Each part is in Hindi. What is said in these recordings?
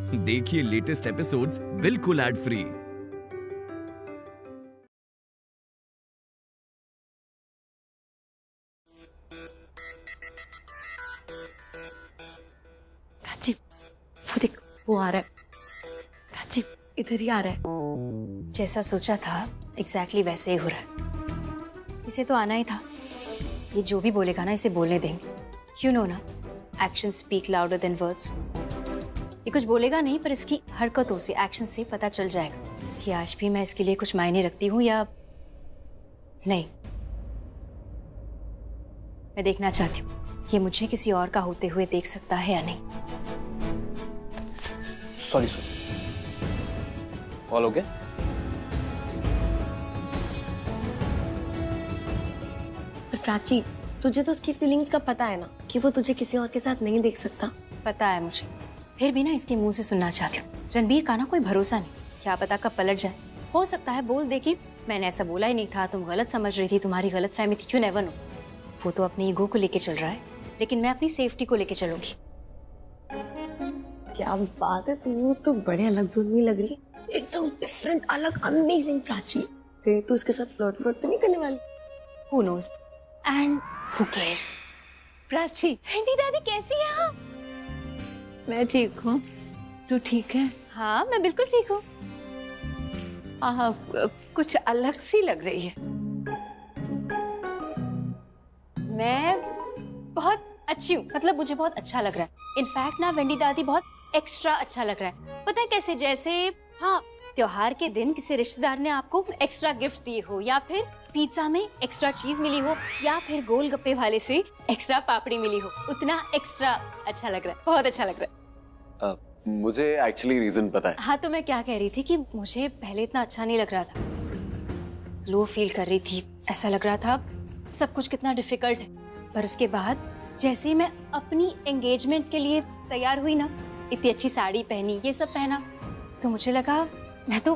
देखिए लेटेस्ट एपिसोड्स बिल्कुल एड फ्री। राजीव, वो देख, वो आ रहा है। राजीव, इधर ही आ रहा है। जैसा सोचा था एग्जैक्टली वैसे ही हो रहा है। इसे तो आना ही था। ये जो भी बोलेगा ना, इसे बोलने देंगे। यू नो ना, action speak louder than words. ये कुछ बोलेगा नहीं, पर इसकी हरकतों से, एक्शन से पता चल जाएगा कि आज भी मैं इसके लिए कुछ मायने रखती हूँ या नहीं। मैं देखना चाहती हूँ ये मुझे किसी और का होते हुए देख सकता है या नहीं। Sorry all okay? पर प्राची, तुझे तो उसकी फीलिंग्स का पता है ना कि वो तुझे किसी और के साथ नहीं देख सकता। पता है मुझे, फिर भी ना इसके मुंह से सुनना चाहती हूँ। रणबीर का ना कोई भरोसा नहीं, क्या पता कब पलट जाए। हो सकता है बोल दे कि मैंने ऐसा बोला ही नहीं था, तुम गलत समझ रही थी, तुम्हारी गलत फहमी थी। You never know. वो तो अपनी ईगो को लेके चल रहा है, लेकिन मैं अपनी सेफ्टी को लेके चलूंगी। क्या बात है, तू तो बड़े अलग जोन में लग रही है, एकदम डिफरेंट, अलग, अमेजिंग। प्राची, कहीं तू उसके साथ फ्लर्ट तो नहीं करने वाली? Who knows? And who cares? Prachi, aunty दादी कैसी है आप? मैं ठीक हूँ। तू ठीक है? हाँ, मैं बिल्कुल ठीक हूँ। कुछ अलग सी लग रही है। मैं बहुत अच्छी हूँ, मतलब मुझे बहुत अच्छा लग रहा है। इनफैक्ट ना वेंडी दादी बहुत एक्स्ट्रा अच्छा लग रहा है। पता है कैसे? जैसे हाँ, त्योहार के दिन किसी रिश्तेदार ने आपको एक्स्ट्रा गिफ्ट दिए हो, या फिर पिज्जा में एक्स्ट्रा चीज मिली हो, या फिर गोलगप्पे वाले से एक्स्ट्रा पापड़ी मिली हो। उतना एक्स्ट्रा अच्छा लग रहा है, बहुत अच्छा लग रहा है। मुझे एक्चुअली रीजन पता है। हाँ, तो मैं क्या कह रही थी कि मुझे पहले इतना अच्छा नहीं लग रहा था, लो फील कर रही थी, ऐसा लग रहा था सब कुछ कितना डिफिकल्ट है। पर उसके बाद जैसे ही मैं अपनी एंगेजमेंट के लिए तैयार हुई ना, इतनी अच्छी साड़ी पहनी, ये सब पहना, तो मुझे लगा मैं तो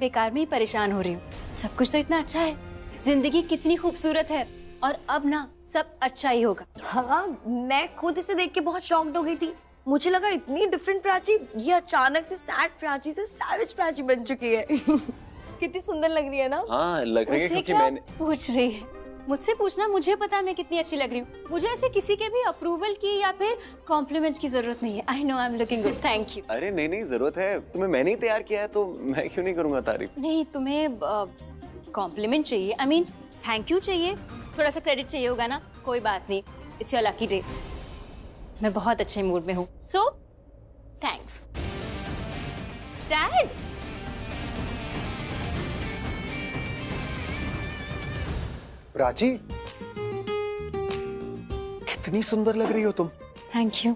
बेकार में ही परेशान हो रही हूँ। सब कुछ तो इतना अच्छा है, जिंदगी कितनी खूबसूरत है, और अब ना सब अच्छा ही होगा। हाँ, मैं खुद इसे देख के बहुत शॉक्ड हो गई थी। मुझे लगा इतनी डिफरेंट प्राची, ये अचानक से सैड प्राची से सैवेज प्राची बन चुकी है। कितनी सुंदर लग रही है ना? हाँ, लग रही है, क्योंकि मैंने पूछ रही है मुझसे, पूछना, मुझे पता है मैं कितनी अच्छी लग रही हूँ। मुझे ऐसे किसी के भी अप्रूवल की या फिर कॉम्प्लीमेंट की जरूरत नहीं है। I know I am looking good, thank you. अरे नहीं, जरूरत है, तुम्हें मैंने ही तैयार किया है तो मैं क्यों नहीं करूंगा तारीफ? नहीं, तुम्हें कॉम्प्लीमेंट चाहिए, आई मीन थैंक यू चाहिए, थोड़ा सा क्रेडिट चाहिए होगा ना। कोई बात नहीं, इट्स योर लकी डे। मैं बहुत अच्छे मूड में हूँ, सो थैंक्स। डैड, प्राची, कितनी सुंदर लग रही हो तुम। Thank you.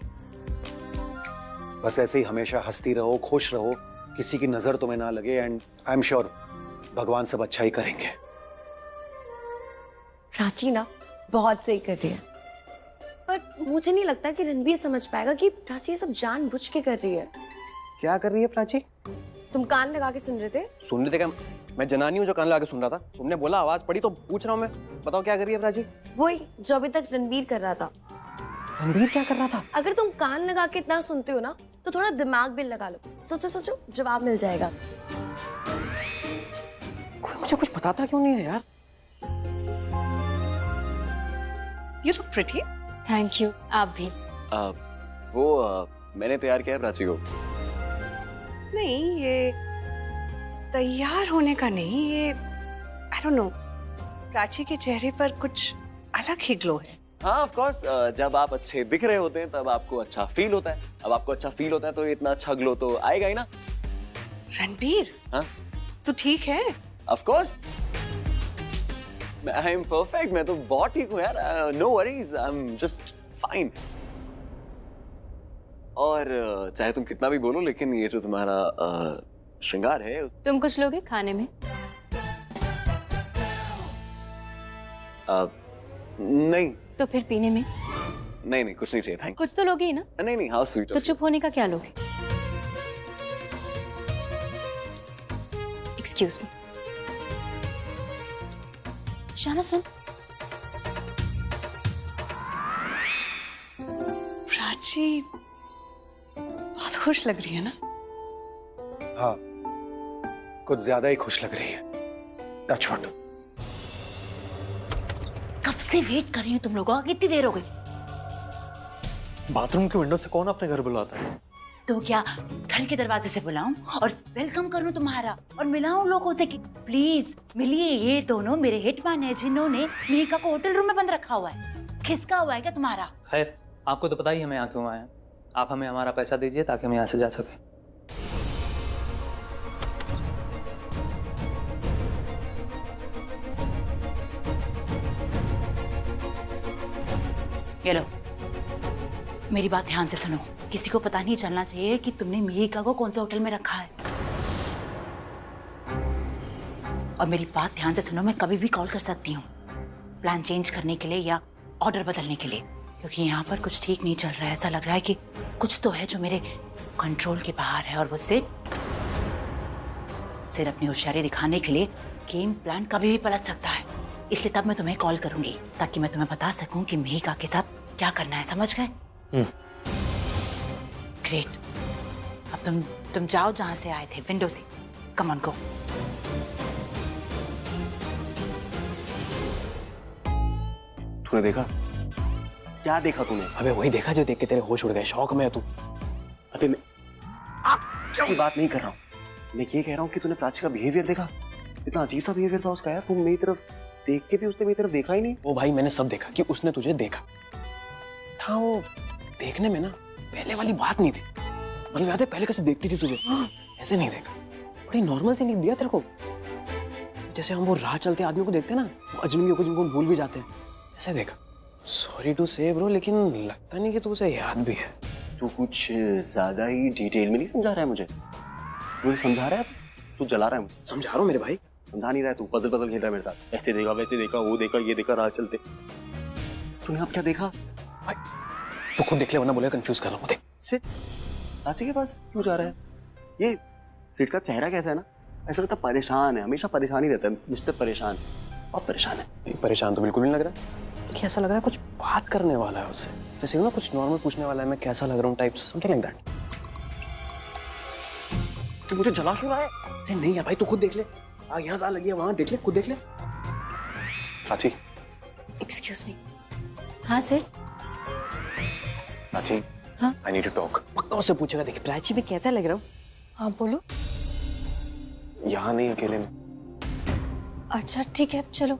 बस ऐसे ही हमेशा हंसती रहो, खुश रहो, किसी की नजर तुम्हें ना लगे, एंड आई एम श्योर भगवान सब अच्छा ही करेंगे। प्राची ना बहुत सही कर रही है, पर मुझे नहीं लगता कि रणबीर समझ पाएगा कि प्राची सब जानबूझ के कर रही है। क्या कर रही है प्राची? तुम कान लगा के सुन रहे थे? सुन रहे थे क्या? मैं जनानी हूँ जो कान लगा के सुन रहा था। तुमने बोला, आवाज पड़ी तो पूछ रहा हूँ मैं। बताओ क्या कर रही है प्राची? वही जो अभी तक रणबीर कर रहा था। रणबीर क्या कर रहा था? अगर तुम कान लगा के इतना सुनते हो ना, तो थोड़ा दिमाग भी लगा लो। सोचो सोचो, जवाब मिल जाएगा। कोई मुझे कुछ बताता क्यों नहीं है यार? You look pretty. Thank you, आप भी। मैंने तैयार किया है प्राची को। नहीं, ये तैयार होने का नहीं, ये आई डोंट नो, प्राची के चेहरे पर कुछ अलग ही ग्लो है। हाँ ऑफ कोर्स, जब आप अच्छे दिख रहे होते हैं तब आपको अच्छा फील होता है। अब आपको अच्छा फील होता है तो इतना अच्छा ग्लो तो आएगा ही ना। रणबीर, हाँ, तू ठीक है? Of course, I am perfect. मैं तो बहुत ठीक हूँ यार, no worries, I am just fine. और चाहे तुम कितना भी बोलो, लेकिन ये जो तुम्हारा श्रृंगार है तुम कुछ लोगे खाने में? नहीं। तो फिर पीने में? नहीं, कुछ नहीं चाहिए, थैंक। कुछ तो लोगे ही ना? नहीं, हाउ स्वीट। तो चुप होने का क्या लोगे? Excuse me. शाना सुन। प्राची बहुत खुश लग रही है ना? हाँ, कुछ ज्यादा ही खुश लग रही है। That's what. कब से वेट कर रही हूँ तुम लोगों का, कितनी देर हो गई? बाथरूम के विंडो से कौन अपने घर बुलाता है? तो क्या घर के दरवाजे से बुलाऊं और वेलकम करूं तुम्हारा और मिलाऊं लोगों से कि प्लीज मिलिए, ये दोनों मेरे हिटमैन है जिन्होंने मेहिका को होटल रूम में बंद रखा हुआ है। खिसका हुआ है क्या तुम्हारा? खैर, आपको तो पता ही हम यहाँ क्यों आए हैं। आप हमें हमारा पैसा दीजिए ताकि हम यहाँ से जा सकें। ये लो, मेरी बात ध्यान से सुनो। किसी को पता नहीं चलना चाहिए कि तुमने मेहिका को कौन से होटल में रखा है। और मेरी बात ध्यान से सुनो, मैं कभी भी कॉल कर सकती हूँ प्लान चेंज करने के लिए या ऑर्डर बदलने के लिए, क्योंकि यहाँ पर कुछ ठीक नहीं चल रहा है। ऐसा लग रहा है कि कुछ तो है जो मेरे कंट्रोल के बाहर है और वो सिर्फ अपनी होशियारी दिखाने के लिए गेम प्लान कभी भी पलट सकता है। इसलिए तब मैं तुम्हें कॉल करूंगी ताकि मैं तुम्हें बता सकूं कि मेहिका के साथ क्या करना है। समझ गए? ग्रेट। अब तुम जाओ जहां से आए थे, विंडो से। Come on go. तूने देखा? क्या देखा तूने? अबे वही देखा जो देख के तेरे होश उड़ गए। शौक में है तू। अबे मैं की बात नहीं कर रहा हूँ, मैं ये कह रहा हूँ कि तूने प्राची का बिहेवियर देखा? इतना अजीब सा बिहेवियर था उसका यार। तुम मेरी तरफ देख के भी उसने मेरी तरफ देखा ही नहीं। ओ भाई, मैंने सब देखा कि उसने तुझे देखा था। वो देखने में ना पहले वाली बात नहीं थी। मतलब याद है पहले कैसे देखती थी तुझे? ऐसे नहीं देखा, बड़ी नॉर्मल सी नहीं दिया तेरे को। जैसे हम वो राह चलते आदमियों को देखते हैं ना, अजनबियों को जिनको भूल भी जाते हैं, ऐसे देखा। सॉरी टू से ब्रो, लेकिन लगता नहीं कि तू उसे याद भी है। तू कुछ ज्यादा ही डिटेल में नहीं समझा रहा है मुझे। मुझे समझा रहा है, तू जला रहा है मुझे। समझा रहा हूँ मेरे भाई। समझा नहीं रहा है तू। पजल पजल खेल रहा है मेरे साथ। ऐसे देखा, वैसे देखा, वो देखा, ये देखा, राह चलते। तूने अब क्या देखा? भाई तू खुद देख ले, वरना बोले कंफ्यूज कर रहा हूँ। देख सिट प्राची के पास क्यों जा रहा है? ये सिट का चेहरा कैसा है ना, ऐसा लगता है परेशान है। हमेशा परेशान ही रहता है मिस्टर परेशान। बहुत परेशान है। नहीं, परेशान तो बिल्कुल नहीं लग रहा, लेकिन ऐसा लग रहा है कुछ बात करने वाला है उससे। जैसे ना कुछ नॉर्मल पूछने वाला है, मैं कैसा लग रहा हूँ टाइप्स, समथिंग लाइक दैट। तू मुझे जला क्यों रहा है? अरे नहीं यार भाई, तू खुद देख ले। यहाँ से लगी है, वहां देख ले, खुद देख ले। प्राची। Excuse me. हाँ सर। प्राची। हाँ? I need to talk। पक्का उससे पूछेगा। देखिए प्राची, मैं कैसा लग रहा हूँ? हाँ बोलो। यहाँ नहीं, अकेले में। अच्छा ठीक है, चलो।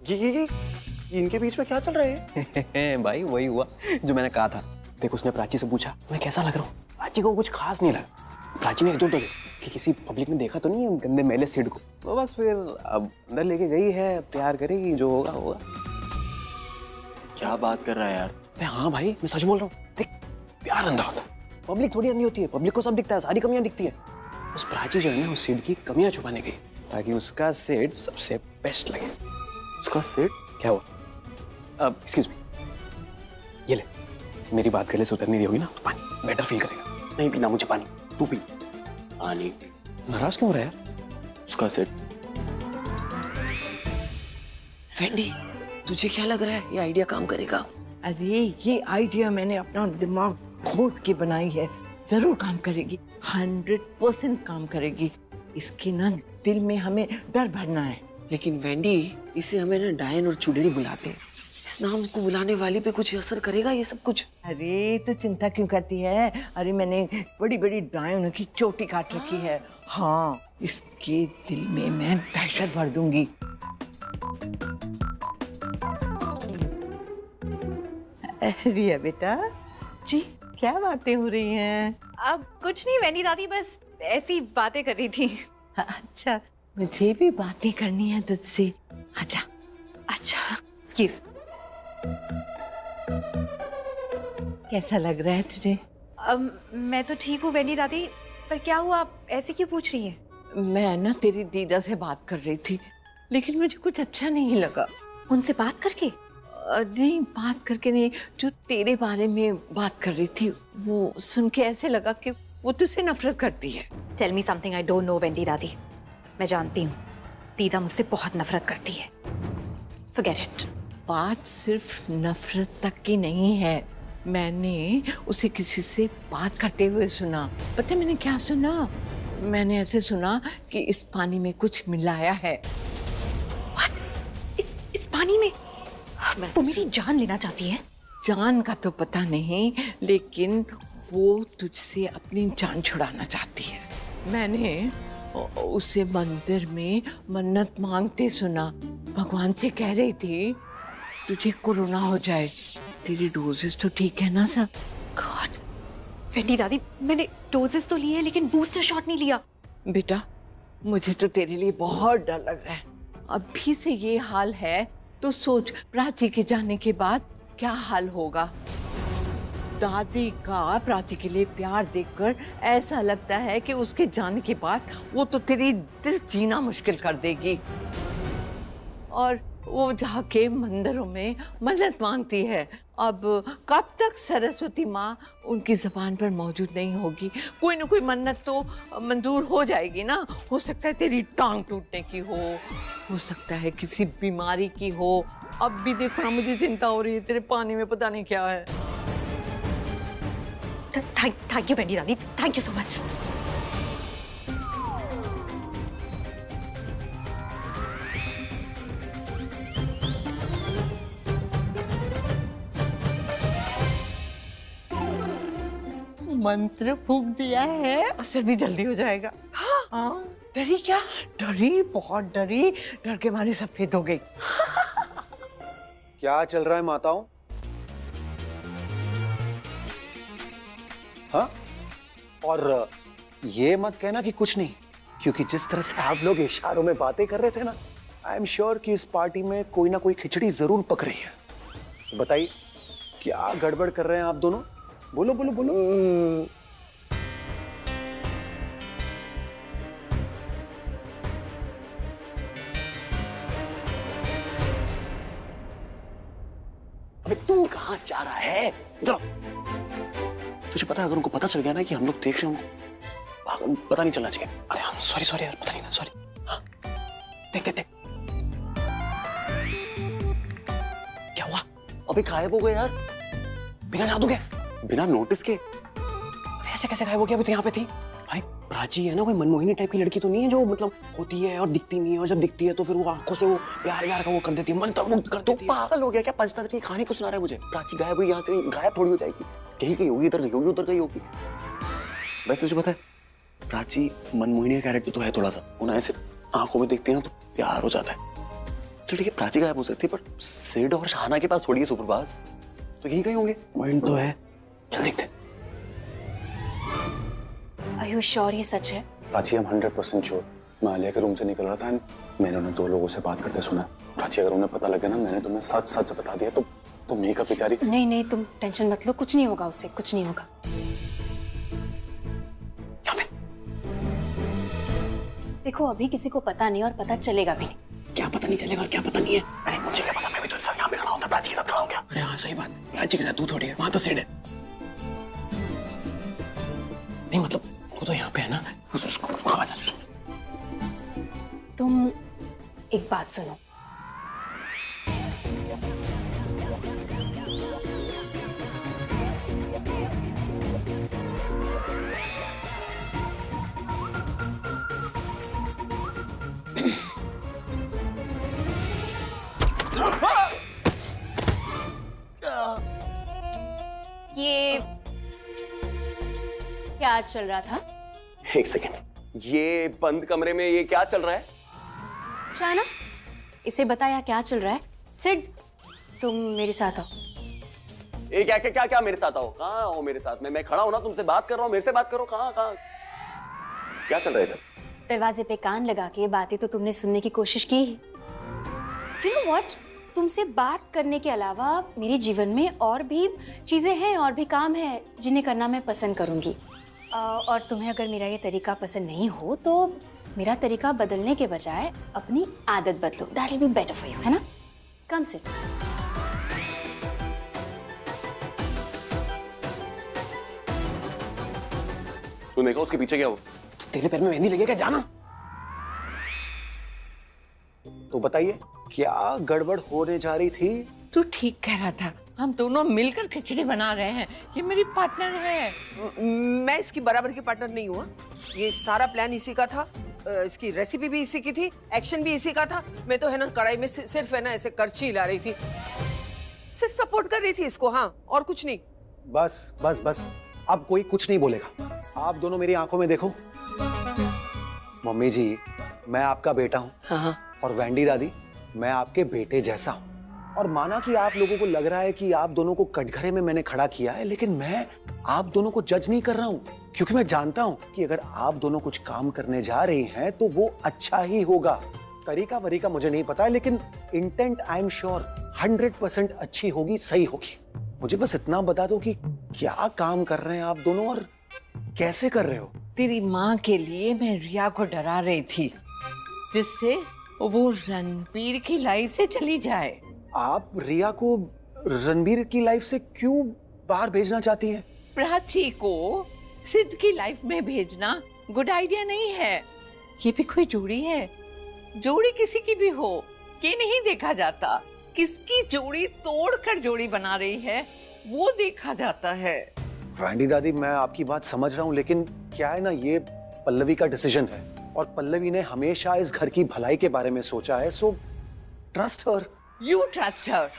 ये इनके बीच में क्या चल रहा है? भाई वही हुआ जो मैंने कहा था। देख, उसने प्राची से पूछा मैं कैसा लग रहा हूँ। प्राची को कुछ खास नहीं लगा। प्राची ने इधर कि किसी पब्लिक ने देखा तो नहीं है गंदे मैले सिड को। तो बस फिर अब अंदर लेके गई है, तैयार करेगी, जो होगा होगा। क्या बात कर रहा है यार? हाँ भाई, मैं सच बोल रहा हूँ। देख, प्यार अंधा होता है, पब्लिक थोड़ी अंधी होती है। पब्लिक को सब दिखता है, सारी कमियां दिखती है। उस प्राची जो है ना, उस सिड की कमियां छुपाने गई ताकि उसका सिड सबसे बेस्ट लगे। उसका सिड? क्या हुआ? अब एक्सक्यूज मी, ये ले, मेरी बात गले से उतर नहीं रही होगी ना तो पानी बेटर फील करेगा। नहीं पीना मुझे पानी। तू पी पानी। नाराज क्यों हो रहा है यार? उसका सिड। वेंडी, तुझे क्या लग रहा है ये आइडिया काम करेगा? अरे ये आइडिया मैंने अपना दिमाग खोद के बनाई है, जरूर काम करेगी। 100% काम करेगी। इसके ना दिल में हमें डर भरना है। लेकिन वेंडी, इसे हमें ना डायन और चुड़ैल बुलाते हैं। इस नाम को बुलाने वाले पे कुछ असर करेगा ये सब कुछ? अरे तो चिंता क्यों करती है? अरे मैंने बड़ी बड़ी डायन की चोटी काट रखी है। हाँ, इसके दिल में मैं दहशत भर दूंगी। रिया बेटा जी क्या बातें हो रही हैं? अब कुछ नहीं वैनी दादी, बस ऐसी बातें कर रही थी। अच्छा, मुझे भी बातें करनी है तुझसे। आजा। अच्छा एक्सक्यूज। कैसा लग रहा है तुझे? मैं तो ठीक हूँ वैनी दादी, पर क्या हुआ, आप ऐसे क्यों पूछ रही हैं? मैं ना तेरी दीदा से बात कर रही थी, लेकिन मुझे कुछ अच्छा नहीं लगा। उनसे बात करके? नहीं, बात करके नहीं, जो तेरे बारे में बात कर रही थी वो सुन के ऐसे लगा कि वो तुझसे नफरत करती है। Tell me something I don't know Wendy dadi. मैं जानती हूँ दीदा मुझसे बहुत नफरत करती है। Forget it. बात सिर्फ नफरत तक की नहीं है, मैंने उसे किसी से बात करते हुए सुना। पता है मैंने क्या सुना? मैंने ऐसे सुना कि इस पानी में कुछ मिलाया है। What? इस पानी में? वो मेरी जान लेना चाहती है। जान का तो पता नहीं, लेकिन वो तुझसे अपनी जान छुड़ाना चाहती है। मैंने उसे मंदिर में मन्नत मांगते सुना। भगवान से कह रही थी तुझे कोरोना हो जाए। तेरी डोजेस तो ठीक है ना सब? गॉड, वेंडी दादी, मैंने डोजेस तो लिए हैं लेकिन बूस्टर शॉट नहीं लिया। बेटा, मुझे तो तेरे लिए बहुत डर लग रहा है। अभी से ये हाल है तो सोच प्राची के जाने के बाद क्या हाल होगा। दादी का प्राची के लिए प्यार देखकर ऐसा लगता है कि उसके जाने के बाद वो तो तेरी दिल जीना मुश्किल कर देगी। और वो जाके मंदिरों में मन्नत मांगती है। अब कब तक सरस्वती माँ उनकी जबान पर मौजूद नहीं होगी, कोई ना कोई मन्नत तो मंजूर हो जाएगी ना। हो सकता है तेरी टांग टूटने की हो सकता है किसी बीमारी की हो। अब भी देखो ना, मुझे चिंता हो रही है, तेरे पानी में पता नहीं क्या है। थैंक यू वेंडी दादी, थैंक यू सो मच। मंत्र फूंक दिया है, असर भी जल्दी हो जाएगा। हाँ। डरी क्या? डरी, बहुत डरी, डर के मारे सफेद हो गई। क्या चल रहा है माताओं? हाँ? और ये मत कहना कि कुछ नहीं, क्योंकि जिस तरह से आप लोग इशारों में बातें कर रहे थे ना, आई एम श्योर कि इस पार्टी में कोई ना कोई खिचड़ी जरूर पक रही है। बताइए क्या गड़बड़ कर रहे हैं आप दोनों? बोलो बोलो बोलो। अबे तू कहाँ जा रहा है? इधर तुझे पता है अगर उनको पता चल गया ना कि हम लोग देख रहे हैं, पता नहीं चलना चाहिए। अरे हाँ, सॉरी यार, पता नहीं था, सॉरी। हाँ, देख क्या हुआ? अबे गायब हो गए यार, बिना जादू के, बिना नोटिस के। ऐसे कैसे गायब हो गया? अभी तो यहाँ पे थी। भाई प्राची है ना, कोई मनमोहिनी टाइप की लड़की तो नहीं है जो मतलब होती है और दिखती नहीं है, और जब दिखती है तो फिर वो आंखों से वो प्यार यार का वो कर देती है, मंत्रमुग्ध कर देती है। पागल हो गया क्या? पंचतंत्र की कहानी को सुना रहा है मुझे? प्राची गायब हुई, यहाँ से गायब थोड़ी हो जाएगी। कहीं कहीं होगी, इधर गई होगी, उधर गई होगी। वैसे तुझे पता है प्राची मनमोहिनी का कैरेक्टर तो है थोड़ा सा, उन्हें ऐसे आंखों में देखते हैं ना तो प्यार हो जाता है। चल ठीक है, प्राची गायब हो सकती है, पर सिड और शाहना के पास थोड़ी है सुपरबाज, तो यही कहीं होंगे। पॉइंट तो है, चल देखते। Are you sure ये सच है? प्राची हम 100% श्योर। मैं आलिया के रूम से निकल रहा था, मैंने उन्हें 2 लोगों से बात करते सुना। प्राची अगर उन्हें पता लग गया ना मैंने तुम्हें सच बता दिया तो मेकअप बेचारी। नहीं, तुम टेंशन मत लो, कुछ नहीं होगा उससे, कुछ नहीं होगा। देखो अभी किसी को पता नहीं और पता चलेगा भी नहीं। क्या पता नहीं चलेगा और क्या पता नहीं है? अरे मुझे क्या पता, मैं भी तो साथ यहाँ पे खड़ा हूँ, प्राची के साथ खड़ा हूँ क्या? अरे हाँ सही बात, प्राची के साथ तू थोड़ी है, वहां तो सिड है। नहीं मतलब तू तो यहाँ पे है ना, उसको आवाज आ रही है। तुम एक बात सुनो, ये क्या चल रहा था? एक सेकेंड, ये बंद कमरे में ये क्या चल रहा है? शाना, इसे बताया क्या चल रहा है? सिड, तुम मेरे साथ आओ। ये क्या मेरे साथ आओ? कहाँ हो मेरे साथ में? मैं खड़ा हूं ना, तुमसे बात कर रहा हूँ, मेरे से बात करो। कहाँ क्या चल रहा है सर? दरवाजे पे कान लगा के बातें तो तुमने सुनने की कोशिश की ही। You know what? तुमसे बात करने के अलावा मेरे जीवन में और भी चीजें हैं, और भी काम है जिन्हें करना मैं पसंद करूंगी। और तुम्हें अगर मेरा ये तरीका पसंद नहीं हो तो मेरा तरीका बदलने के बजाय अपनी आदत बदलो। That will be better for you, है ना? Come sit. तूने देखा उसके पीछे क्या हुआ? तेरे पैर में मेहंदी लगी क्या? जाना। तो बताइए क्या गड़बड़ होने जा रही थी? तू ठीक कह रहा था, हम दोनों मिलकर खिचड़ी बना रहे हैं। ये मेरी पार्टनर है। मैं इसकी बराबर की पार्टनर नहीं हुआ। ये सारा प्लान इसी का था, इसकी रेसिपी भी इसी की थी, एक्शन भी इसी का था। मैं तो है ना कढ़ाई में सिर्फ है ना ऐसे करछी हिला रही थी, सिर्फ सपोर्ट कर रही थी इसको, हाँ, और कुछ नहीं। बस बस बस, अब कोई कुछ नहीं बोलेगा। आप दोनों मेरी आंखों में देखो। मम्मी जी, मैं आपका बेटा हूँ। हाँ। और वैंडी दादी, मैं आपके बेटे जैसा हूँ। और माना कि आप लोगों को लग रहा है कि आप दोनों को कटघरे में मैंने खड़ा किया है, लेकिन मैं आप दोनों को जज नहीं कर रहा हूँ, क्योंकि मैं जानता हूँ कि अगर आप दोनों कुछ काम करने जा रही हैं तो वो अच्छा ही होगा। तरीका वरीका मुझे नहीं पता है, लेकिन इंटेंट आई एम श्योर 100% अच्छी होगी, सही होगी। मुझे बस इतना बता दो कि क्या काम कर रहे हैं आप दोनों और कैसे कर रहे हो। तेरी माँ के लिए मैं रिया को डरा रही थी, जिससे वो रणबीर की लाइफ से चली जाए। आप रिया को रणबीर की लाइफ से क्यों बाहर भेजना चाहती हैं? प्राची को सिद्ध की लाइफ में भेजना गुड आइडिया नहीं है। ये भी कोई जोड़ी है, जोड़ी किसी की भी हो, ये नहीं देखा जाता। किसकी जोड़ी तोड़कर जोड़ी बना रही है वो देखा जाता है। वैंडी दादी, मैं आपकी बात समझ रहा हूँ, लेकिन क्या है ना, ये पल्लवी का डिसीजन है और पल्लवी ने हमेशा इस घर की भलाई के बारे में सोचा है, so trust her. You trust her.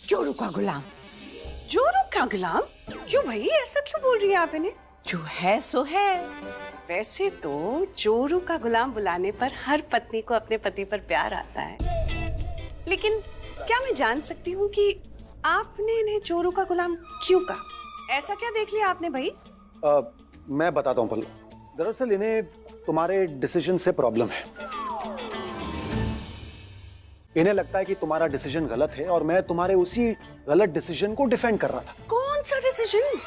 जोरू का गुलाम। जोरू का गुलाम? क्यों भाई, ऐसा क्यों बोल रही है आप इन्हें? जो है सो है। वैसे तो जोरू का गुलाम बुलाने पर हर पत्नी को अपने पति पर प्यार आता है, लेकिन क्या मैं जान सकती हूँ कि आपने इन्हें जोरू का गुलाम क्यों कहा? ऐसा क्या देख लिया आपने भाई? मैं बताता हूँ पल्लवी, दरअसल इन्हें तुम्हारे डिसीजन से प्रॉब्लम है। इन्हें लगता है कि तुम्हारा डिसीजन गलत है और मैं तुम्हारे उसी गलत डिसीजन को डिफेंड कर रहा था। कौन सा डिसीजन?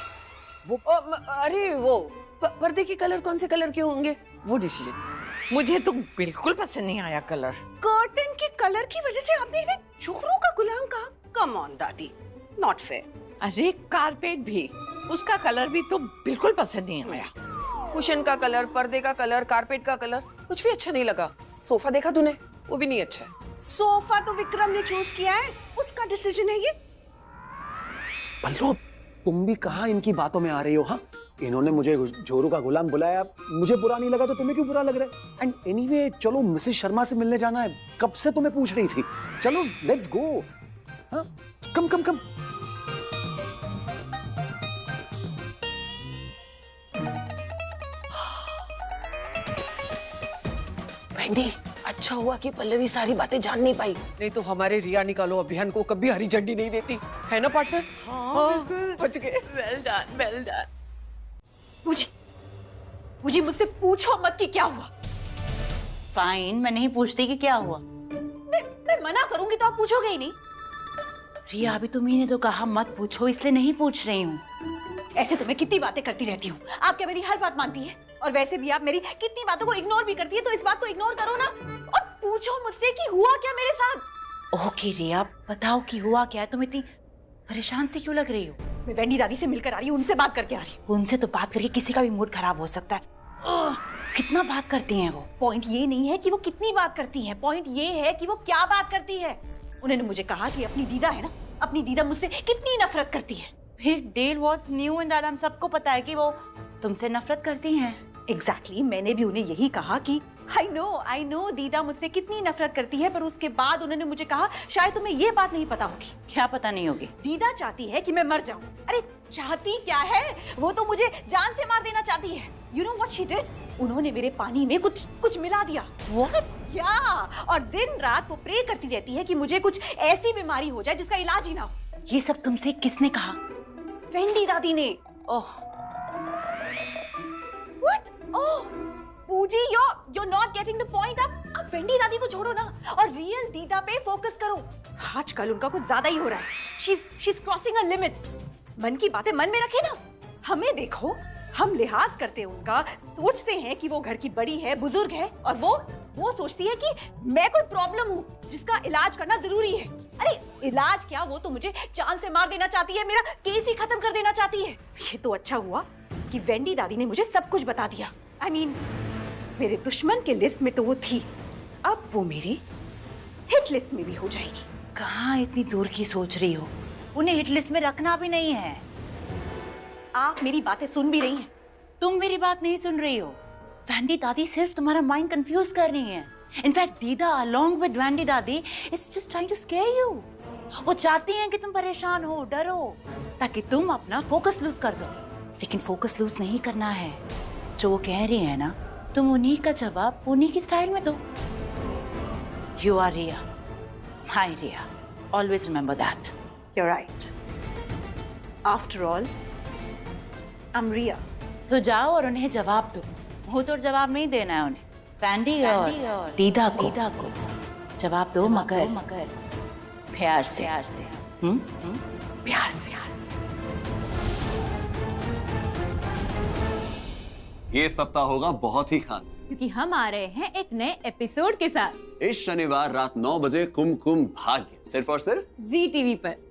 अरे वो पर्दे के कलर कौन से कलर के होंगे, वो डिसीजन। मुझे तो बिल्कुल पसंद नहीं आया कलर। कर्टन के कलर की वजह से आपने इन्हें जोरू का गुलाम कहा? कम ऑन दादी, नॉट फेयर। अरे कारपेट भी, उसका कलर भी तो बिल्कुल पसंद नहीं आया। कुशन का कलर, पर्दे का कलर, कारपेट का कलर, कुछ भी अच्छा नहीं लगा। सोफा देखा तूने, वो भी नहीं अच्छा है। सोफा तो विक्रम ने चूज किया है, उसका डिसीजन है ये। पल्लू, तुम भी कहाँ इनकी बातों में आ रही हो? हाँ, इन्होंने मुझे जोरू का गुलाम बुलाया, मुझे बुरा नहीं लगा तो तुम्हें क्यों बुरा लग रहा है? एंड एनीवे, चलो मिसेस शर्मा से मिलने जाना है, कब से तुम्हें पूछ रही थी। चलो लेट्स गो। हाँ, कम कम कम। वैंडी, अच्छा हुआ कि पल्लवी सारी बातें जान नहीं पाई, नहीं तो हमारे रिया निकालो अभियान को कभी हरी झंडी नहीं देती, है ना पार्टनर? हाँ, बच गए। Well done, well done. मुझे मुझसे पूछो मत कि क्या हुआ। फाइन, मैं नहीं पूछती कि क्या हुआ। मैं मना करूंगी तो आप पूछोगे ही नहीं। रिया, अभी तुम्ही ने तो कहा मत पूछो, इसलिए नहीं पूछ रही हूँ। ऐसे तो मैं कितनी बातें करती रहती हूँ, आप क्या मेरी हर बात मानती है? और वैसे भी आप मेरी कितनी बातों को इग्नोर भी करती है, तो इस बात को इग्नोर करो ना और पूछो मुझसे कि हुआ क्या मेरे साथ। ओके रिया, बताओ कि हुआ क्या है। तुम इतनी परेशान से क्यों लग रही हो? मैं वेंडी दादी से मिलकर आ रही हूँ, उनसे बात करके आ रही हूँ। उनसे तो बात करके किसी का भी मूड खराब हो सकता है। कितना बात करती हैं वो? पॉइंट ये नहीं है कि वो कितनी बात करती हैं, पॉइंट ये है कि वो क्या बात करती है। उन्होंने मुझे कहा कि अपनी दीदा है ना, अपनी दीदा मुझसे कितनी नफरत करती है। Big deal, what's new in that? हम सबको पता है कि वो तुमसे नफरत करती हैं। एग्जैक्टली, मैंने भी उन्हें यही कहा कि आई नो दीदा मुझसे कितनी नफरत करती है, पर उसके बाद उन्होंने मुझे कहा शायद तुम्हें ये बात नहीं पता होगी। क्या पता नहीं होगी? दीदा चाहती है कि मैं मर जाऊं। अरे चाहती क्या है, वो तो मुझे जान से मार देना चाहती है। You know what she did? उन्होंने मेरे पानी में कुछ मिला दिया। What? या और दिन रात वो प्रे करती रहती है कि मुझे कुछ ऐसी बीमारी हो जाए जिसका इलाज ही ना हो। ये सब तुमसे किसने कहा? वेंडी दादी ने। ओह What? Oh, पूजी, you're not getting the point. आप वेंडी दादी को छोड़ो ना और रियल दीदा पे फोकस करो। आजकल उनका कुछ ज्यादा ही हो रहा है। She's crossing her limits. मन की बातें मन में रखे ना। हमें देखो, हम लिहाज करते हैं उनका, सोचते हैं कि वो घर की बड़ी है, बुजुर्ग है, और वो सोचती है कि मैं कोई प्रॉब्लम हूँ जिसका इलाज करना जरूरी है। अरे इलाज क्या, वो तो मुझे जान से मार देना चाहती है, मेरा केस ही खत्म कर देना चाहती है। ये तो अच्छा हुआ कि वेंडी दादी ने मुझे सब कुछ बता दिया। I mean, मेरे दुश्मन के लिस्ट में तो वो थी, अब वो मेरी हिट लिस्ट में भी हो जाएगी। कहाँ इतनी दूर की सोच रही हो? उन्हें हिट लिस्ट में रखना भी नहीं है। आप मेरी बातें सुन भी रही हैं? तुम मेरी बात नहीं सुन रही हो। वैंडी दादी सिर्फ तुम्हारा माइंड कंफ्यूज कर रही है। इनफैक्ट दीदा along with Wendy dadi is just trying to scare you. वो चाहती हैं कि तुम परेशान हो, डरो, ताकि तुम अपना फोकस लूज कर दो। लेकिन फोकस लूज नहीं करना है। जो वो कह रही है ना, तुम उन्हीं का जवाब उन्हीं की स्टाइल में दो। You are Riya, my Riya, always remember that. You're right. After all, I'm Riya. तो जाओ और उन्हें जवाब दो। वो तो जवाब नहीं देना है उन्हें, वैंडी और दीदा को जवाब दो, मगर प्यार से। प्यार से। ये सप्ताह होगा बहुत ही खास, क्योंकि हम आ रहे हैं एक नए एपिसोड के साथ इस शनिवार रात 9 बजे कुमकुम भाग्य, सिर्फ और सिर्फ जी टीवी पर।